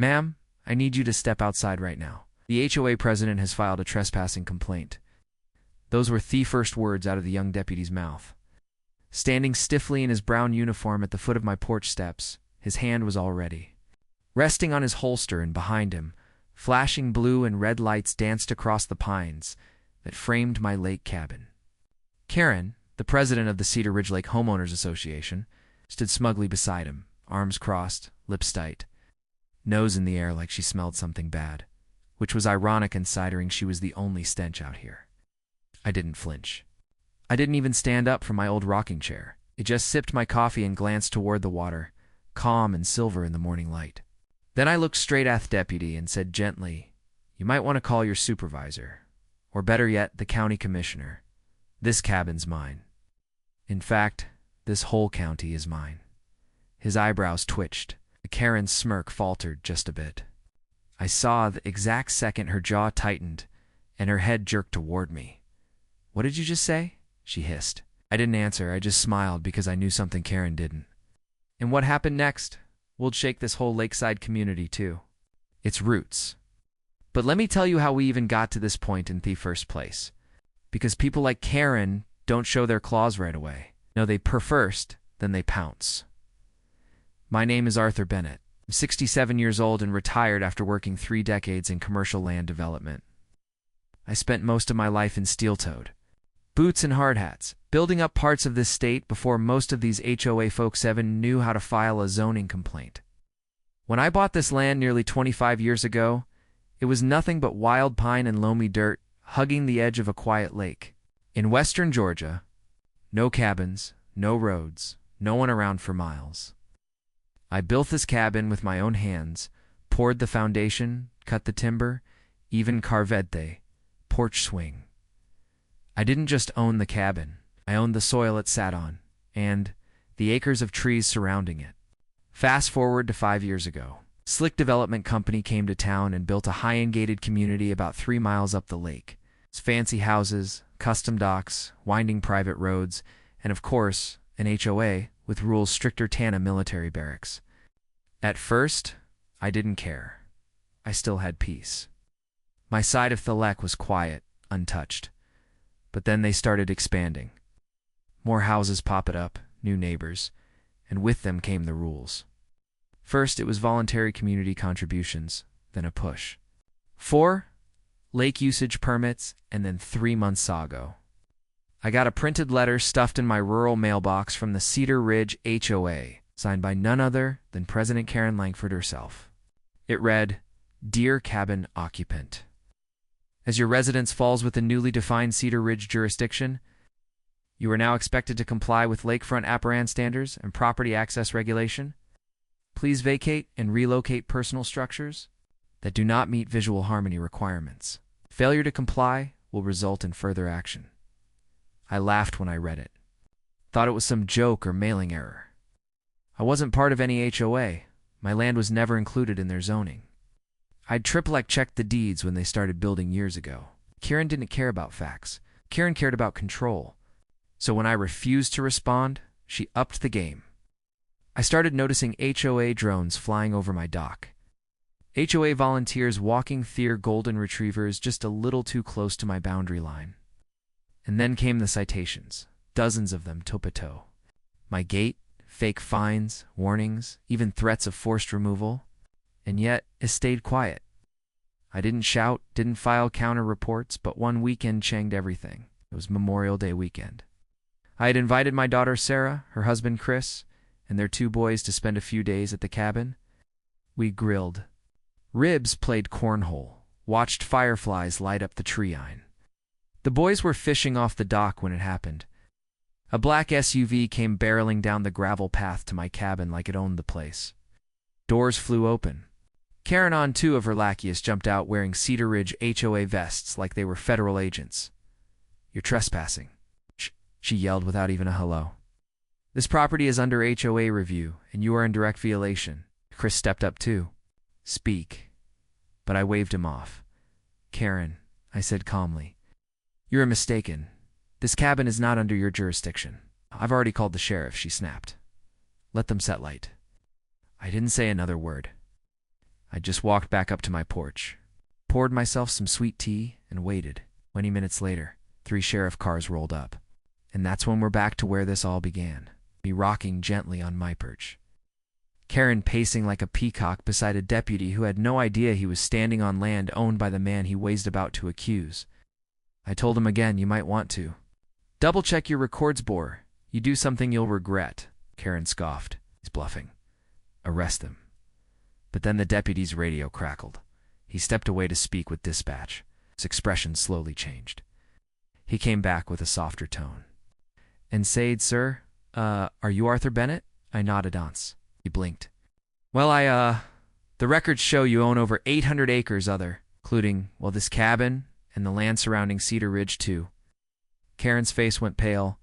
Ma'am, I need you to step outside right now. The HOA president has filed a trespassing complaint. Those were the first words out of the young deputy's mouth. Standing stiffly in his brown uniform at the foot of my porch steps, his hand was all ready. Resting on his holster and behind him, flashing blue and red lights danced across the pines that framed my lake cabin. Karen, the president of the Cedar Ridge Lake Homeowners Association, stood smugly beside him, arms crossed, lips tight, nose in the air like she smelled something bad, which was ironic considering she was the only stench out here. I didn't flinch. I didn't even stand up from my old rocking chair. I just sipped my coffee and glanced toward the water, calm and silver in the morning light. Then I looked straight at the deputy and said gently, "You might want to call your supervisor, or better yet, the county commissioner. This cabin's mine. In fact, this whole county is mine." His eyebrows twitched. Karen's smirk faltered just a bit. I saw the exact second her jaw tightened and her head jerked toward me. "What did you just say?" she hissed. I didn't answer. I just smiled because I knew something Karen didn't. And what happened next? We'll shake this whole lakeside community too. Its roots. But let me tell you how we even got to this point in the first place. Because people like Karen don't show their claws right away. No, they purr first, then they pounce. My name is Arthur Bennett. I'm 67 years old and retired after working 3 decades in commercial land development. I spent most of my life in steel-toed, boots and hard hats, building up parts of this state before most of these HOA folks even knew how to file a zoning complaint. When I bought this land nearly 25 years ago, it was nothing but wild pine and loamy dirt hugging the edge of a quiet lake. In western Georgia, no cabins, no roads, no one around for miles. I built this cabin with my own hands, poured the foundation, cut the timber, even carved the porch swing. I didn't just own the cabin. I owned the soil it sat on, and the acres of trees surrounding it. Fast forward to 5 years ago. Slick Development Company came to town and built a high-end gated community about 3 miles up the lake. It's fancy houses, custom docks, winding private roads, and of course, an HOA with rules stricter than a military barracks. At first, I didn't care. I still had peace. My side of the lake was quiet, untouched. But then they started expanding. More houses popped up, new neighbors, and with them came the rules. First, it was voluntary community contributions, then a push. 4 lake usage permits, and then 3 months ago, I got a printed letter stuffed in my rural mailbox from the Cedar Ridge HOA, signed by none other than President Karen Langford herself. It read, "Dear Cabin Occupant, as your residence falls within newly defined Cedar Ridge jurisdiction, you are now expected to comply with lakefront appurtenance standards and property access regulation. Please vacate and relocate personal structures that do not meet visual harmony requirements. Failure to comply will result in further action." I laughed when I read it. Thought it was some joke or mailing error. I wasn't part of any HOA. My land was never included in their zoning. I'd triple-checked the deeds when they started building years ago. Karen didn't care about facts. Karen cared about control. So when I refused to respond, she upped the game. I started noticing HOA drones flying over my dock. HOA volunteers walking their golden retrievers just a little too close to my boundary line. And then came the citations, dozens of them toe-to-toe. My gate, fake fines, warnings, even threats of forced removal. And yet, it stayed quiet. I didn't shout, didn't file counter reports, but one weekend changed everything. It was Memorial Day weekend. I had invited my daughter Sarah, her husband Chris, and their 2 boys to spend a few days at the cabin. We grilled. Ribs played cornhole, watched fireflies light up the tree line. The boys were fishing off the dock when it happened. A black SUV came barreling down the gravel path to my cabin like it owned the place. Doors flew open. Karen and 2 of her lackeys jumped out wearing Cedar Ridge HOA vests like they were federal agents. "You're trespassing," she yelled without even a hello. "This property is under HOA review, and you are in direct violation." Chris stepped up too. "Speak." But I waved him off. "Karen," I said calmly, "you're mistaken. This cabin is not under your jurisdiction. I've already called the sheriff," she snapped. "Let them set light." I didn't say another word. I just walked back up to my porch, poured myself some sweet tea, and waited. 20 minutes later, 3 sheriff cars rolled up. And that's when we're back to where this all began, me rocking gently on my perch, Karen pacing like a peacock beside a deputy who had no idea he was standing on land owned by the man he was about to accuse. I told him again, you might want to. Double-check your records, Boar. You do something you'll regret. Karen scoffed. He's bluffing. Arrest him. But then the deputy's radio crackled. He stepped away to speak with dispatch. His expression slowly changed. He came back with a softer tone. And said, sir, are you Arthur Bennett? I nodded once. He blinked. Well, the records show you own over 800 acres including, well, this cabin and the land surrounding Cedar Ridge, too. Karen's face went pale,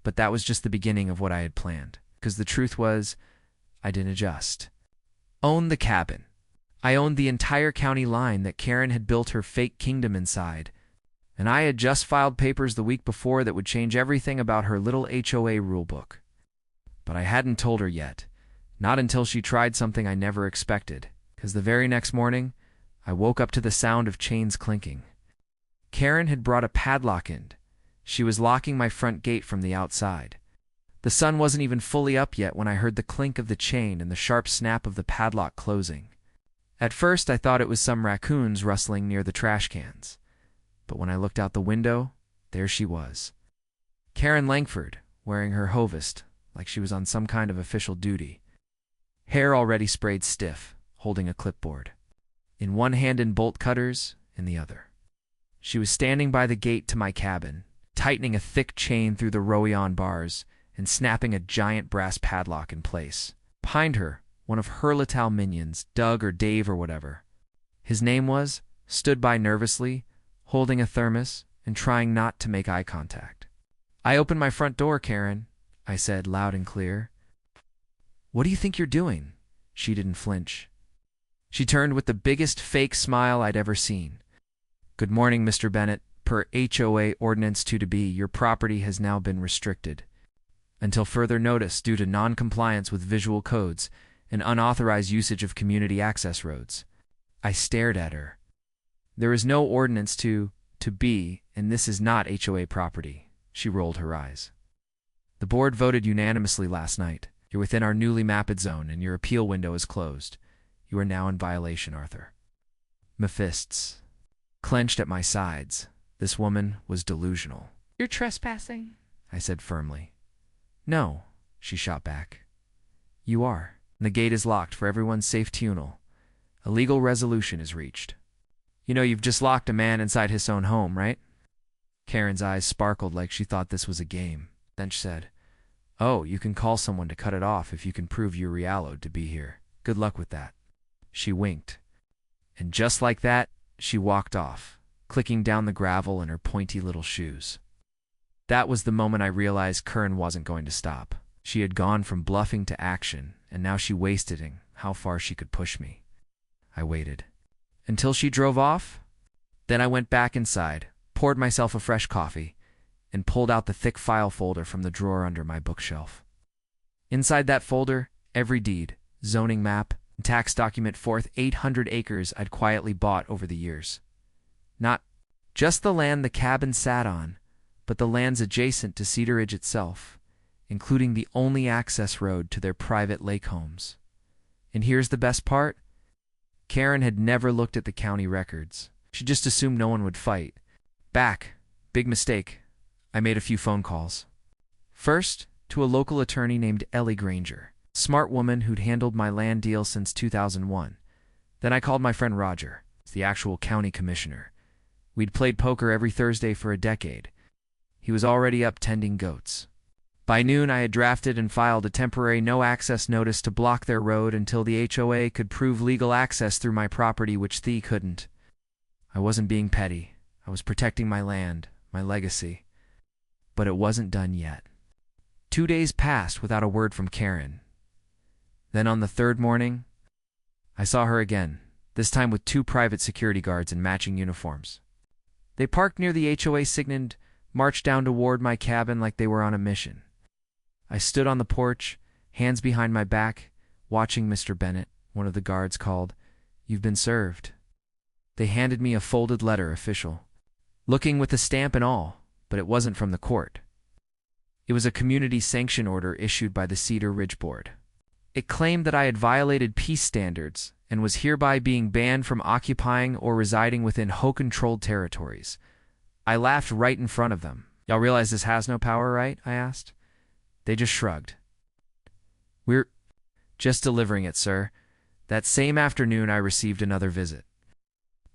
but that was just the beginning of what I had planned, because the truth was, I didn't just own the cabin. I owned the entire county line that Karen had built her fake kingdom inside, and I had just filed papers the week before that would change everything about her little HOA rulebook. But I hadn't told her yet. Not until she tried something I never expected, because the very next morning, I woke up to the sound of chains clinking. Karen had brought a padlock in. She was locking my front gate from the outside. The sun wasn't even fully up yet when I heard the clink of the chain and the sharp snap of the padlock closing. At first, I thought it was some raccoons rustling near the trash cans. But when I looked out the window, there she was. Karen Langford, wearing her hovest, like she was on some kind of official duty. Hair already sprayed stiff, holding a clipboard. In one hand in bolt cutters, in the other. She was standing by the gate to my cabin, tightening a thick chain through the row-on bars and snapping a giant brass padlock in place. Behind her, one of her little minions, Doug or Dave or whatever. His name was, stood by nervously, holding a thermos and trying not to make eye contact. I opened my front door, Karen, I said loud and clear. What do you think you're doing? She didn't flinch. She turned with the biggest fake smile I'd ever seen. Good morning, Mr. Bennett. Per HOA Ordinance 2-B, your property has now been restricted until further notice due to non-compliance with visual codes and unauthorized usage of community access roads. I stared at her. There is no Ordinance 2-B, and this is not HOA property. She rolled her eyes. The board voted unanimously last night. You're within our newly mapped zone, and your appeal window is closed. You are now in violation, Arthur. My fists clenched at my sides. This woman was delusional. You're trespassing, I said firmly. No, she shot back. You are. The gate is locked for everyone's safe tunnel. A legal resolution is reached. You know you've just locked a man inside his own home, right? Karen's eyes sparkled like she thought this was a game. Then she said, Oh, you can call someone to cut it off if you can prove you're reallowed to be here. Good luck with that. She winked. And just like that, she walked off, clicking down the gravel in her pointy little shoes. That was the moment I realized Karen wasn't going to stop. She had gone from bluffing to action, and now she wasted how far she could push me. I waited. Until she drove off? Then I went back inside, poured myself a fresh coffee, and pulled out the thick file folder from the drawer under my bookshelf. Inside that folder, every deed, zoning map, and tax document forth 800 acres I'd quietly bought over the years. Not just the land the cabin sat on, but the lands adjacent to Cedar Ridge itself, including the only access road to their private lake homes. And here's the best part. Karen had never looked at the county records. She just assumed no one would fight. Big mistake. I made a few phone calls. First, to a local attorney named Ellie Granger, smart woman who'd handled my land deal since 2001. Then I called my friend Roger, the actual county commissioner. We'd played poker every Thursday for a decade. He was already up tending goats. By noon, I had drafted and filed a temporary no-access notice to block their road until the HOA could prove legal access through my property, which they couldn't. I wasn't being petty. I was protecting my land, my legacy. But it wasn't done yet. 2 days passed without a word from Karen. Then on the third morning, I saw her again, this time with 2 private security guards in matching uniforms. They parked near the HOA sign, marched down toward my cabin like they were on a mission. I stood on the porch, hands behind my back, watching Mr. Bennett. One of the guards called, You've been served." They handed me a folded letter, official looking with the stamp and all, but it wasn't from the court. It was a community sanction order issued by the Cedar Ridge Board. It claimed that I had violated peace standards and was hereby being banned from occupying or residing within HOA-controlled territories. I laughed right in front of them. "Y'all realize this has no power, right?" I asked. They just shrugged. "We're just delivering it, sir." That same afternoon, I received another visit.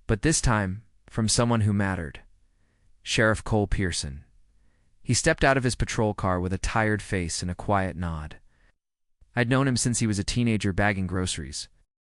But this time, from someone who mattered. Sheriff Cole Pearson. He stepped out of his patrol car with a tired face and a quiet nod. I'd known him since he was a teenager bagging groceries.